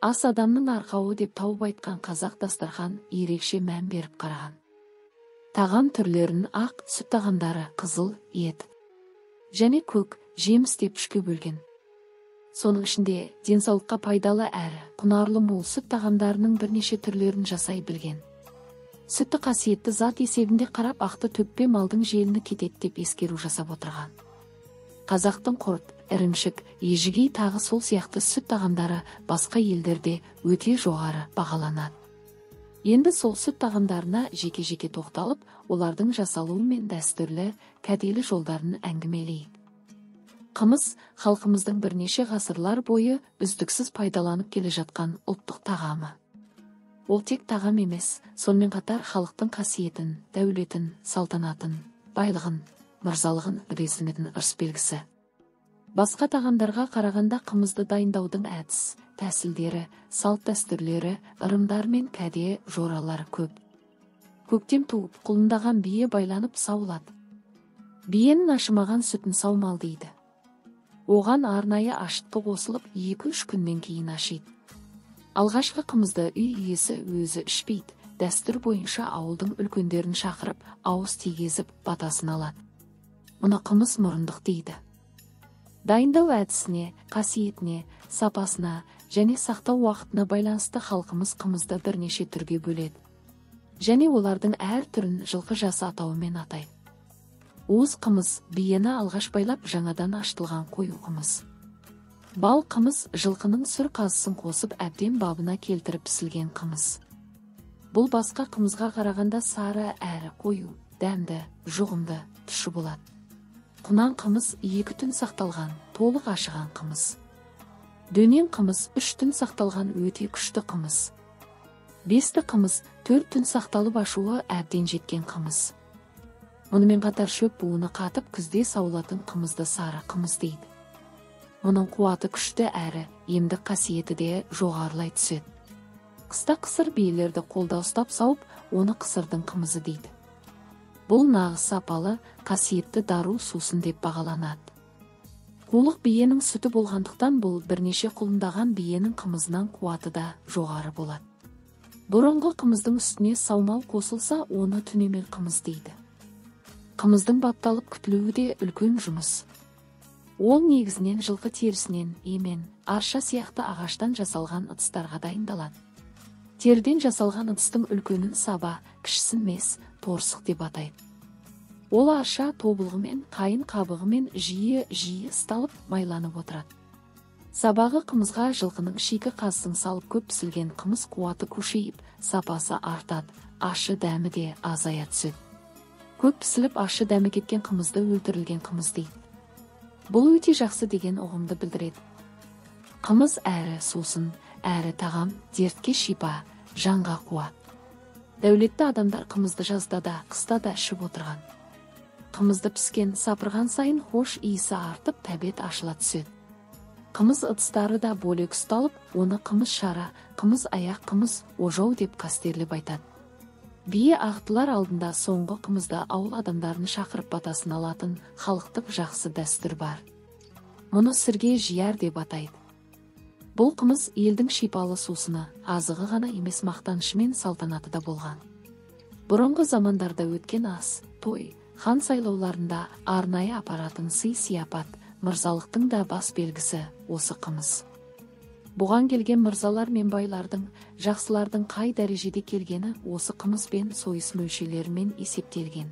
Ас адамның арқауы деп тауып айтқан қазақ дастархан ерекше мән беріп қараған. Тағам түрлерін ақ, сүт тағамдары, қызыл, ет және көк, жеміс деп үшке бөлген. Соның ішінде денсаулыққа пайдалы әрі құнарлы мол сүт тағамдарының бірнеше түрлерін жасай білген. Сүтті қасиетті зат есебінде қарап ақты төкпе малдың желіні кетеді деп ескеру жасап отырған. Қазақтың құрт, ірімшік, ежігей тағы сол сияқты сүт тағамдары басқа елдерде өте жоғары бағаланады. Енді сол сүт тағамдарына жеке-жеке тоқталып, олардың жасалуы мен дәстүрлі, кәделі жолдарын әңгімелейік. Қымыз халқымыздың бірнеше ғасырлар бойы үздіксіз пайдаланып келе жатқан ұлттық тағамы. Ол тек тағам емес, сонымен қатар халықтың қасиетін, дәулетін, салтанатын, байлығын, мырзалығын ресіметін ырыс белгісі. Басқа тағамдарға қарағанда қымызды дайындаудың әдіс, тәсілдері, салт дәстүрлері, ырымдар мен кәде жоралары көп. Көктем туып, құлындаған бие байланып саулады. Биенің ашымаған сүтін саумал дейді. Оған арнайы ашытқы қосылып, 2-3 күннен кейін ашиды. Алғашқы қымызды үй иесі өзі ішпейді. Дәстүр бойынша ауылдың үлкендерін шақырып, ауыз тигезіп, батасын алады. Мұны қымыз мұрындық дейді. Дайындау әдісіне, қасиетіне, сапасына және сақтау уақытына байланысты халқымыз қымызды бірнеше түрге бөледі. Және олардың әр түрін жылқы жасы атауымен атайды. Уыз қымыз биені алғаш байлап жаңадан ашытылған қою қымыз. Бал қымыз жылқының сүр қазысын қосып әбден бабына келтіріп пісілген қымыз. Бұл басқа қымызға қарағанда сары әрі қою, дәмді, жұғымды, тұщы болады. Құнан қымыз 2 түн сақталған, толық ашыған қымыз. Дөнен қымыз 3 түн сақталған өте күшті қымыз. Бесті қымыз 4 түн сақталып ашуы әбден жеткен қымыз. Мұнымен қатар шөп буыны қатып күзде саулатын қымызды сары қымыз дейді. Мұның қуаты күшті әрі емдік қасиеті де жоғарылай түседі. Қыста қысыр биелерді қолда ұстап сауып, оны қысырдың қымызы дейді. Бұл нағыз сапалы, қасиетті дару сусын деп бағаланады. Қулық биенің сүті болғандықтан бұл бірнеше құлындаған биенің қымызынан қуаты да жоғары болады. Бұрынғы қымыздың үстіне саумал қосылса, оны түнемел қымыз дейді. Қымыздың бапталып күтілуі де үлкен жұмыс. Ол негізінен жылқы терісінен, емен, арша сияқты ағаштан жасалған ыдыстарға дайындалады. Теріден жасалған ыдыстың үлкенін саба, кішісін мес, торсық деп атайды. Ол арша тобылғымен, қайын қабығымен жиі ысталып майланып отырады. Сабағы қымызға жылқының шикі қазысын салып көп пісілген қымыз қуаты күшейіп, сапасы артады, ашы дәмі де азая түседі. Көп пісіліп ашы дәмі кеткен қымызды өлтірілген қымыз дейді. Бұл өте жақсы деген ұғымды білдіреді. Қымыз әрі сусын, әрі тағам, дертке шипа, жанға қуат. Дәулетті адамдар қымызды жазда да, қыста да ішіп отырған. Қымызды піскен, сапырған сайын хош иісі артып, тәбет ашыла түседі. Қымыз ыдыстары да бөлек ұсталып, оны қымыз шара, қымыз аяқ, қымыз ожау деп қастерлеп айтады. Бие ағытылар алдында соңғы қымызда ауыл адамдарын шақырып батасын алатын халықтық жақсы дәстүр бар. Мұны сірге жияр деп атайды. Бұл қымыз елдің шипалы сусыны, азығы ғана емес мақтанышы мен салтанаты да болған. Бұрынғы замандарда өткен ас, той, хан сайлауларында арнайы апаратын сый-сияпат, мырзалықтың да бас белгісі осы қымыз. Бұған келген мырзалар мен байлардың, жақсылардың қай дәрежеде келгені осы қымыз бен сойыс мөлшерлерімен есептелген.